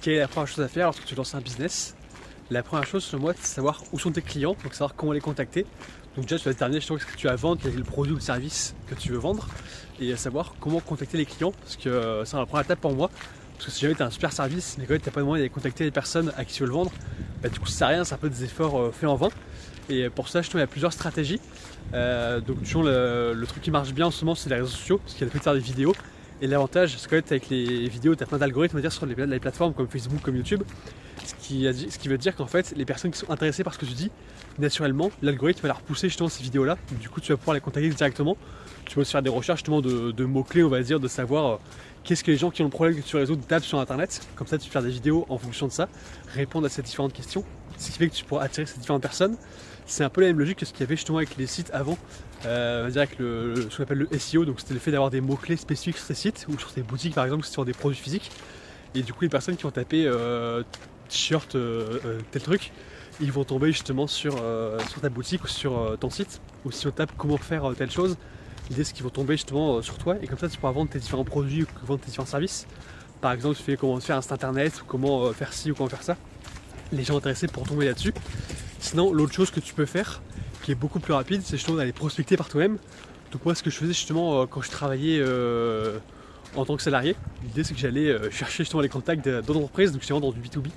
quelle est la première chose à faire lorsque tu lances un business? La première chose, selon moi, c'est de savoir où sont tes clients, donc savoir comment les contacter. Donc déjà, tu vas déterminer ce que tu vas vendre, quel est le produit ou le service que tu veux vendre, et savoir comment contacter les clients, parce que c'est la première étape pour moi. Parce que si jamais tu as un super service, mais quand tu n'as pas de moyen d'aller contacter les personnes à qui tu veux le vendre, bah, du coup ça sert à rien, c'est un peu des efforts faits en vain. Et pour ça, il y a plusieurs stratégies. Donc toujours le truc qui marche bien en ce moment, c'est les réseaux sociaux, parce qu'il y a le fait de faire des vidéos. Et l'avantage, c'est qu'avec les vidéos, tu as plein d'algorithmes à dire sur les plateformes comme Facebook, comme YouTube. Ce qui veut dire qu'en fait, les personnes qui sont intéressées par ce que tu dis, naturellement, l'algorithme va leur pousser justement ces vidéos-là. Du coup, tu vas pouvoir les contacter directement. Tu peux aussi faire des recherches justement de mots-clés, on va dire, de savoir qu'est-ce que les gens qui ont le problème que tu résous tapent sur Internet. Comme ça, tu peux faire des vidéos en fonction de ça, répondre à ces différentes questions. Ce qui fait que tu pourras attirer ces différentes personnes. C'est un peu la même logique que ce qu'il y avait justement avec les sites avant, on va dire avec ce qu'on appelle le SEO, donc c'était le fait d'avoir des mots-clés spécifiques sur ces sites ou sur ces boutiques par exemple, sur des produits physiques. Et du coup, les personnes qui vont taper t-shirt, tel truc, ils vont tomber justement sur ta boutique ou sur ton site. Ou si on tape comment faire telle chose, l'idée c'est qu'ils vont tomber justement sur toi et comme ça tu pourras vendre tes différents produits ou vendre tes différents services. Par exemple, tu fais comment faire un site internet ou comment faire ci ou comment faire ça. Les gens intéressés pourront tomber là-dessus. Sinon, l'autre chose que tu peux faire, qui est beaucoup plus rapide, c'est justement d'aller prospecter par toi-même. Donc moi, ce que je faisais justement quand je travaillais en tant que salarié, l'idée c'est que j'allais chercher justement les contacts d'autres entreprises, donc j'étais vraiment dans du B2B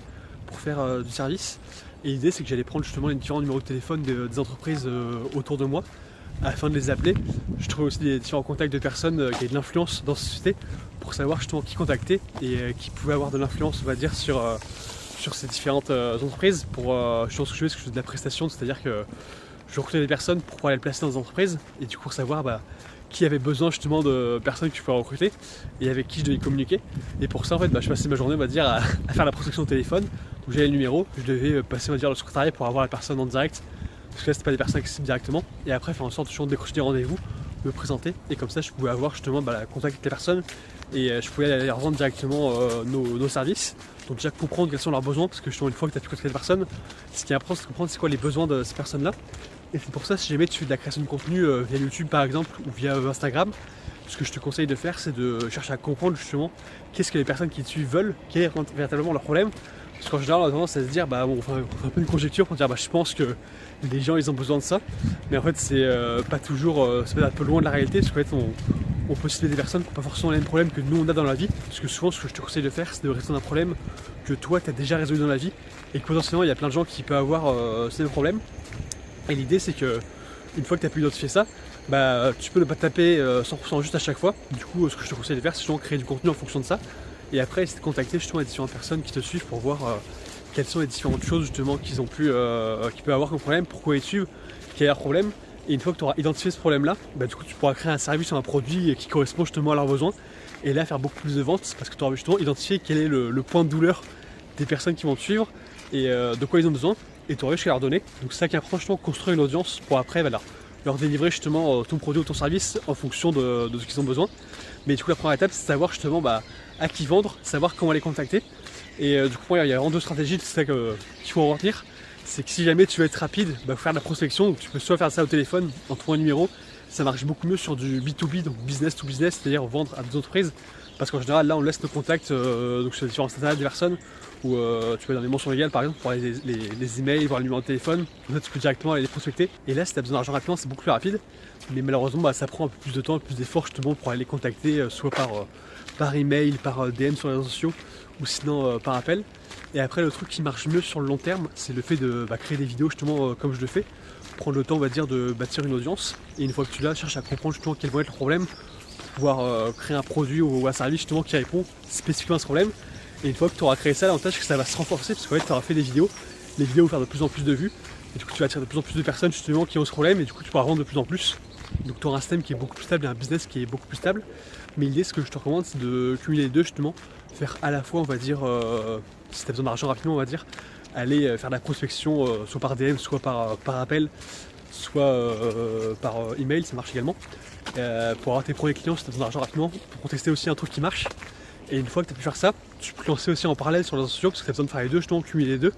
pour faire du service. Et l'idée c'est que j'allais prendre justement les différents numéros de téléphone des entreprises autour de moi afin de les appeler. Je trouvais aussi des différents contacts de personnes qui avaient de l'influence dans cette société pour savoir justement qui contacter et qui pouvait avoir de l'influence, on va dire, sur ces différentes entreprises. Je pense que je fais de la prestation, c'est-à-dire que je recrutais des personnes pour pouvoir les placer dans des entreprises et du coup savoir qui avait besoin justement de personnes que je pouvais recruter et avec qui je devais communiquer. Et pour ça en fait je passais ma journée on va dire à faire la prospection au téléphone. Donc j'avais le numéro, je devais passer on va dire le secrétariat pour avoir la personne en direct, parce que là c'était pas des personnes qui ciblent directement, et après faire en sorte toujours de décrocher des rendez-vous, me présenter, et comme ça je pouvais avoir justement la contact avec les personnes et je pouvais aller leur vendre directement nos services. Donc déjà comprendre quels sont leurs besoins, parce que justement une fois que tu as pu contacter la personne, ce qui est important c'est de comprendre c'est quoi les besoins de ces personnes là. Et c'est pour ça, si jamais tu fais de la création de contenu via YouTube par exemple ou via Instagram, ce que je te conseille de faire c'est de chercher à comprendre justement qu'est-ce que les personnes qui te suivent veulent, quel est véritablement leur problème. Parce qu'en général on a tendance à se dire on fait un peu une conjecture pour dire je pense que les gens ils ont besoin de ça, mais en fait c'est pas toujours, ça peut être un peu loin de la réalité, parce qu'en fait on peut citer des personnes qui n'ont pas forcément les mêmes problèmes que nous on a dans la vie, parce que souvent ce que je te conseille de faire c'est de résoudre un problème que toi tu as déjà résolu dans la vie et que potentiellement il y a plein de gens qui peuvent avoir ces mêmes problèmes. Et l'idée c'est que une fois que tu as pu identifier ça, tu peux ne pas taper 100% juste à chaque fois. Du coup ce que je te conseille de faire c'est justement créer du contenu en fonction de ça, et après essayer de contacter justement les différentes personnes qui te suivent pour voir quelles sont les différentes choses justement qu'ils peuvent avoir comme problème, pourquoi ils suivent, quel est leur problème. Et une fois que tu auras identifié ce problème là, du coup tu pourras créer un service ou un produit qui correspond justement à leurs besoins, et là faire beaucoup plus de ventes parce que tu auras justement identifié quel est le point de douleur des personnes qui vont te suivre et de quoi ils ont besoin, et tu auras réussi à leur donner. Donc c'est ça qui est important, justement construire une audience pour après leur délivrer justement ton produit ou ton service en fonction de ce qu'ils ont besoin. Mais du coup la première étape c'est de savoir justement à qui vendre, savoir comment les contacter. Et du coup il y a vraiment deux stratégies, c'est ça qu'il faut en retenir. C'est que si jamais tu veux être rapide, faut faire de la prospection, donc tu peux soit faire ça au téléphone en trouvant un numéro, ça marche beaucoup mieux sur du B2B, donc business to business, c'est-à-dire vendre à des entreprises, parce qu'en général là on laisse nos contacts donc sur les différents sites internet des personnes, ou tu peux dans les mentions légales par exemple pour les emails, voir le numéro de téléphone, comme ça tu peux directement aller les prospecter. Et là si tu as besoin d'argent rapidement c'est beaucoup plus rapide, mais malheureusement ça prend un peu plus de temps, un peu plus d'efforts justement pour aller les contacter, soit par email, par DM sur les réseaux sociaux, ou sinon par appel. Et après le truc qui marche mieux sur le long terme, c'est le fait de créer des vidéos justement comme je le fais, prendre le temps on va dire de bâtir une audience, et une fois que tu l'as, cherche à comprendre justement quels vont être leurs problèmes pour pouvoir créer un produit ou un service justement qui répond spécifiquement à ce problème. Et une fois que tu auras créé ça, l'avantage c'est que ça va se renforcer, parce qu'en fait tu auras fait des vidéos, les vidéos vont faire de plus en plus de vues, et du coup tu vas attirer de plus en plus de personnes justement qui ont ce problème, et du coup tu pourras vendre de plus en plus. Donc tu auras un système qui est beaucoup plus stable et un business qui est beaucoup plus stable. Mais l'idée, ce que je te recommande, c'est de cumuler les deux justement, faire à la fois on va dire, si tu as besoin d'argent rapidement on va dire, aller faire de la prospection soit par DM, soit par appel, soit par email, ça marche également, pour avoir tes premiers clients si tu as besoin d'argent rapidement, pour tester aussi un truc qui marche. Et une fois que tu as pu faire ça, tu peux te lancer aussi en parallèle sur les réseaux sociaux, parce que tu as besoin de faire les deux, justement, cumuler les deux.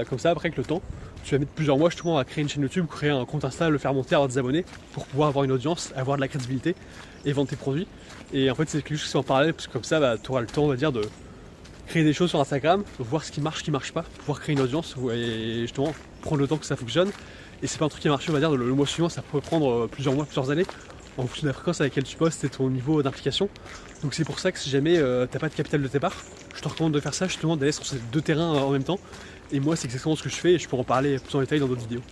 Comme ça, après avec le temps, tu vas mettre plusieurs mois justement à créer une chaîne YouTube, créer un compte Insta, le faire monter, avoir des abonnés, pour pouvoir avoir une audience, avoir de la crédibilité et vendre tes produits. Et en fait c'est quelque chose qui est en parallèle, parce que comme ça tu auras le temps on va dire de créer des choses sur Instagram, voir ce qui marche pas, pouvoir créer une audience et justement prendre le temps que ça fonctionne. Et c'est pas un truc qui a marché, on va dire, le mois suivant, ça peut prendre plusieurs mois, plusieurs années, en fonction de la fréquence à laquelle tu postes et ton niveau d'implication. Donc c'est pour ça que si jamais t'as pas de capital de départ, je te recommande de faire ça, justement d'aller sur ces deux terrains en même temps. Et moi c'est exactement ce que je fais et je peux en parler plus en détail dans d'autres vidéos.